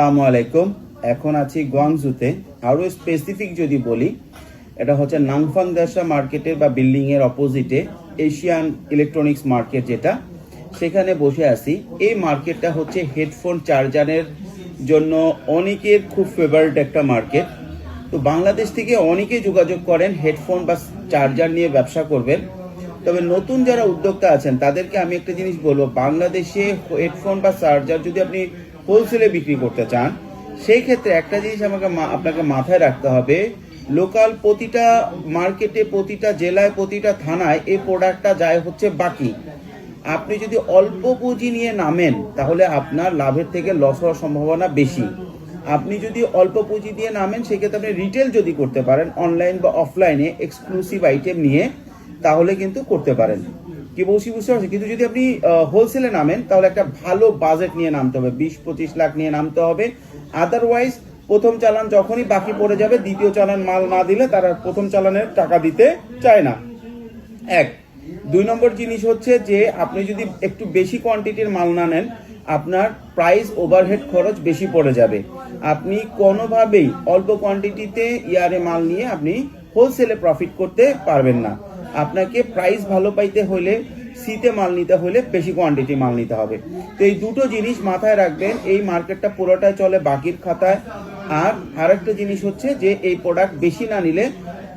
আসসালামু আলাইকুম। এখন আছি গুয়াংজুতে। আরো স্পেসিফিক যদি বলি, এটা হচ্ছে নাংফাং দাসা মার্কেটের বা বিল্ডিং এর অপোজিটে এশিয়ান ইলেকট্রনিক্স মার্কেট, যেটা সেখানে বসে আছি। এই মার্কেটটা হচ্ছে হেডফোন চার্জারের জন্য অনেকের খুব ফেভারিট একটা মার্কেট। তো বাংলাদেশ থেকে অনেকেই যোগাযোগ করেন হেডফোন বা চার্জার নিয়ে ব্যবসা করবেন। তবে নতুন যারা উদ্যোক্তা আছেন তাদেরকে আমি একটা জিনিস বলবো, বাংলাদেশে হেডফোন বা চার্জার যদি আপনি হোলসেলে বিক্রি করতে চান, সেই ক্ষেত্রে একটা জিনিস আপনাকে মাথায় রাখতে হবে, লোকাল প্রতিটা মার্কেটে, প্রতিটা জেলায়, প্রতিটা থানায় এই প্রোডাক্টটা যায় হচ্ছে বাকি। আপনি যদি অল্প পুঁজি নিয়ে নামেন তাহলে আপনার লাভের থেকে লস হওয়ার সম্ভাবনা বেশি। আপনি যদি অল্প পুঁজি দিয়ে নামেন সেক্ষেত্রে আপনি রিটেল যদি করতে পারেন, অনলাইন বা অফলাইনে এক্সক্লুসিভ আইটেম নিয়ে, তাহলে কিন্তু করতে পারেন। কি বলছি বুঝতে পারছি? কিন্তু যদি আপনি হোলসেলে নামেন তাহলে একটা ভালো বাজেট নিয়ে নামতে হবে, 20-25 লাখ নিয়ে নামতে হবে। আদারওয়াইজ প্রথম চালান যখনই বাকি পড়ে যাবে, দ্বিতীয় চালান মাল না দিলে তারা প্রথম চালানের টাকা দিতে চায় না। এক। 2 নম্বর জিনিস হচ্ছে যে আপনি যদি একটু বেশি কোয়ান্টিটির মাল না নেন, আপনার প্রাইস ওভারহেড খরচ বেশি পড়ে যাবে। আপনি কোনোভাবেই অল্প কোয়ান্টিটিতে ইয়ারে মাল নিয়ে আপনি হোলসেলে প্রফিট করতে পারবেন না। আপনাকে প্রাইস ভালো পাইতে হলে, সিতে মাল নিতে হলে বেশি কোয়ান্টিটি মাল নিতে হবে। তো এই দুটো জিনিস মাথায় রাখবেন। এই মার্কেটটা পুরোটাই চলে বাকির খাতায়। আর আরেকটা জিনিস হচ্ছে যে এই প্রোডাক্ট বেশি না নিলে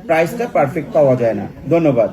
প্রাইসটা পারফেক্ট পাওয়া যায় না। ধন্যবাদ।